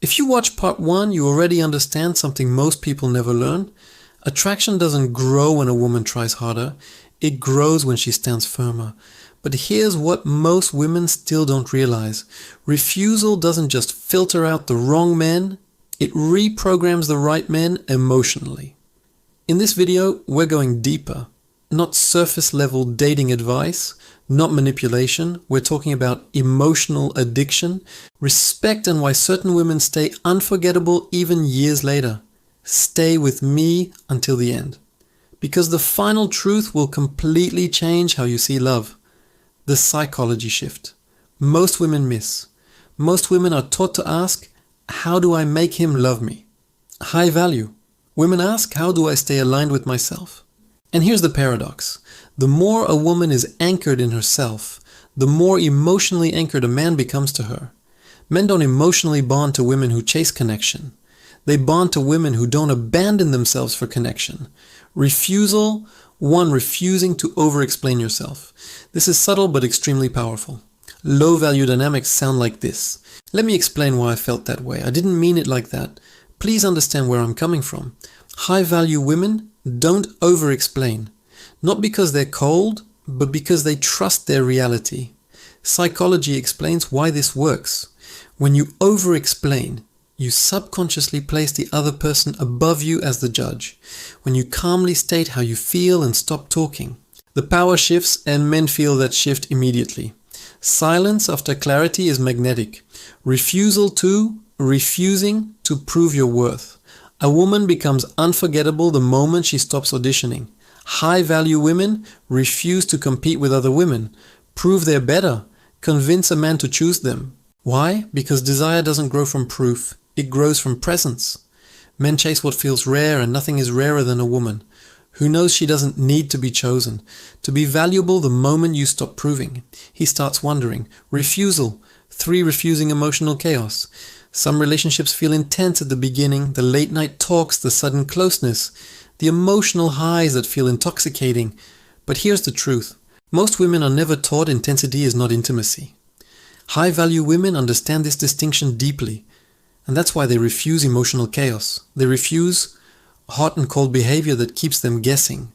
If you watch part 1, you already understand something most people never learn. Attraction doesn't grow when a woman tries harder. It grows when she stands firmer. But here's what most women still don't realize. Refusal doesn't just filter out the wrong men, it reprograms the right men emotionally. In this video, we're going deeper. Not surface level dating advice, not manipulation. We're talking about emotional addiction, respect, and why certain women stay unforgettable even years later. Stay with me until the end. Because the final truth will completely change how you see love. The psychology shift. Most women miss. Most women are taught to ask, how do I make him love me? High value. Women ask, how do I stay aligned with myself? And here's the paradox. The more a woman is anchored in herself, the more emotionally anchored a man becomes to her. Men don't emotionally bond to women who chase connection. They bond to women who don't abandon themselves for connection. Refusal, one, refusing to over-explain yourself. This is subtle but extremely powerful. Low-value dynamics sound like this. Let me explain why I felt that way. I didn't mean it like that. Please understand where I'm coming from. High-value women don't over-explain. Not because they're cold, but because they trust their reality. Psychology explains why this works. When you over-explain, you subconsciously place the other person above you as the judge. When you calmly state how you feel and stop talking, the power shifts and men feel that shift immediately. Silence after clarity is magnetic. Refusing to prove your worth. A woman becomes unforgettable the moment she stops auditioning. High-value women refuse to compete with other women, prove they're better, convince a man to choose them. Why? Because desire doesn't grow from proof, it grows from presence. Men chase what feels rare, and nothing is rarer than a woman who knows she doesn't need to be chosen, to be valuable the moment you stop proving. He starts wondering. Refusal. 3, refusing emotional chaos. Some relationships feel intense at the beginning, the late night talks, the sudden closeness, the emotional highs that feel intoxicating. But here's the truth. Most women are never taught intensity is not intimacy. High-value women understand this distinction deeply, and that's why they refuse emotional chaos. They refuse hot and cold behavior that keeps them guessing,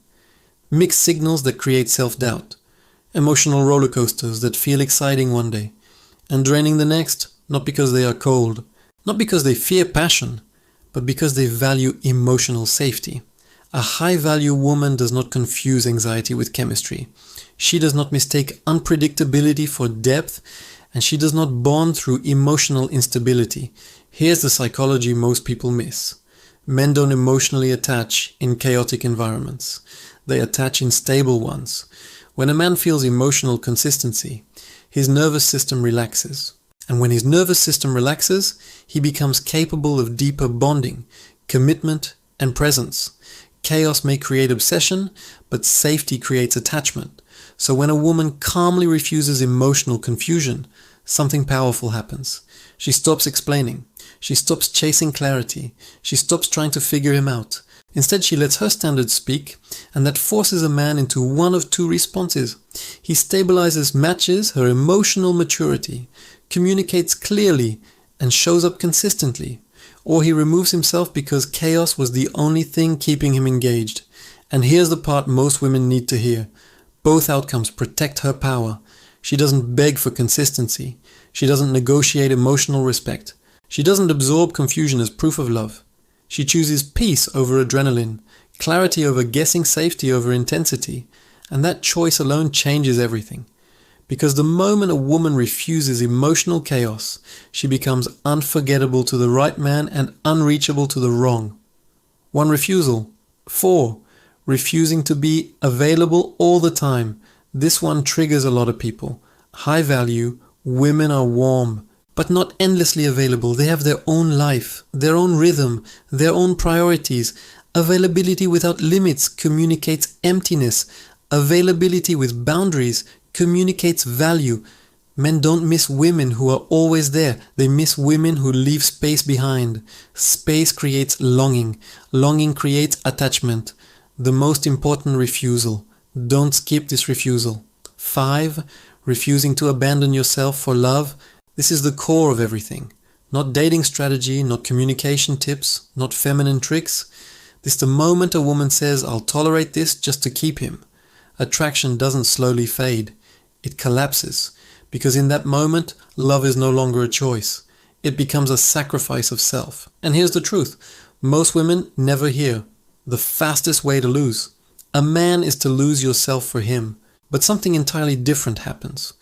mixed signals that create self-doubt, emotional roller coasters that feel exciting one day and draining the next, not because they are cold, not because they fear passion, but because they value emotional safety. A high-value woman does not confuse anxiety with chemistry. She does not mistake unpredictability for depth, and she does not bond through emotional instability. Here's the psychology most people miss. Men don't emotionally attach in chaotic environments. They attach in stable ones. When a man feels emotional consistency, his nervous system relaxes. And when his nervous system relaxes, he becomes capable of deeper bonding, commitment, and presence. Chaos may create obsession, but safety creates attachment. So when a woman calmly refuses emotional confusion, something powerful happens. She stops explaining. She stops chasing clarity. She stops trying to figure him out. Instead, she lets her standards speak, and that forces a man into one of 2 responses. He stabilizes, matches her emotional maturity, communicates clearly, and shows up consistently. Or he removes himself because chaos was the only thing keeping him engaged. And here's the part most women need to hear. Both outcomes protect her power. She doesn't beg for consistency. She doesn't negotiate emotional respect. She doesn't absorb confusion as proof of love. She chooses peace over adrenaline, clarity over guessing, safety over intensity. And that choice alone changes everything. Because the moment a woman refuses emotional chaos, she becomes unforgettable to the right man and unreachable to the wrong. 1 refusal. 4. Refusing to be available all the time. This one triggers a lot of people. High value, women are warm, but not endlessly available. They have their own life, their own rhythm, their own priorities. Availability without limits communicates emptiness. Availability with boundaries communicates value. Men don't miss women who are always there. They miss women who leave space behind. Space creates longing. Longing creates attachment. The most important refusal. Don't skip this refusal. 5. Refusing to abandon yourself for love. This is the core of everything. Not dating strategy, not communication tips, not feminine tricks. This the moment a woman says, I'll tolerate this just to keep him. Attraction doesn't slowly fade. It collapses. Because in that moment, love is no longer a choice. It becomes a sacrifice of self. And here's the truth. Most women never hear. The fastest way to lose. A man is to lose yourself for him. But something entirely different happens.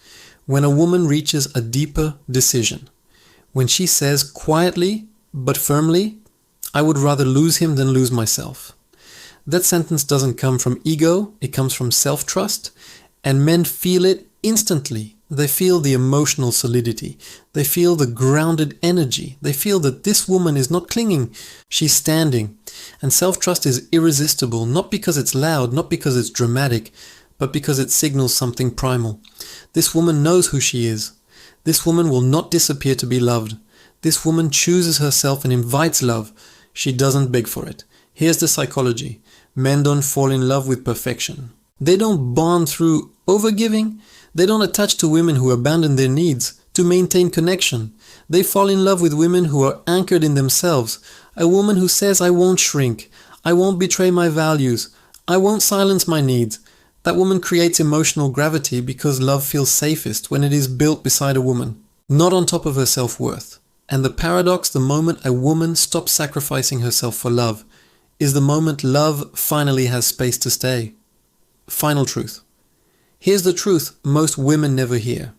When a woman reaches a deeper decision. When she says quietly but firmly, I would rather lose him than lose myself. That sentence doesn't come from ego, it comes from self-trust, and men feel it instantly. They feel the emotional solidity. They feel the grounded energy. They feel that this woman is not clinging, she's standing. And self-trust is irresistible, not because it's loud, not because it's dramatic, but because it signals something primal. This woman knows who she is. This woman will not disappear to be loved. This woman chooses herself and invites love. She doesn't beg for it. Here's the psychology. Men don't fall in love with perfection. They don't bond through overgiving. They don't attach to women who abandon their needs to maintain connection. They fall in love with women who are anchored in themselves. A woman who says, I won't shrink. I won't betray my values. I won't silence my needs. That woman creates emotional gravity because love feels safest when it is built beside a woman, not on top of her self-worth. And the paradox, the moment a woman stops sacrificing herself for love, is the moment love finally has space to stay. Final truth. Here's the truth most women never hear.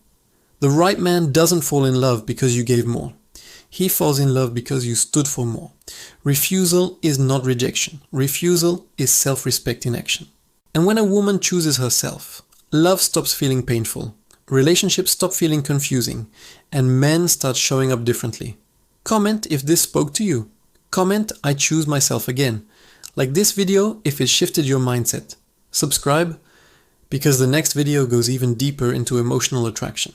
The right man doesn't fall in love because you gave more. He falls in love because you stood for more. Refusal is not rejection. Refusal is self-respect in action. And when a woman chooses herself, love stops feeling painful, relationships stop feeling confusing, and men start showing up differently. Comment if this spoke to you. Comment, I choose myself again. Like this video if it shifted your mindset. Subscribe, because the next video goes even deeper into emotional attraction.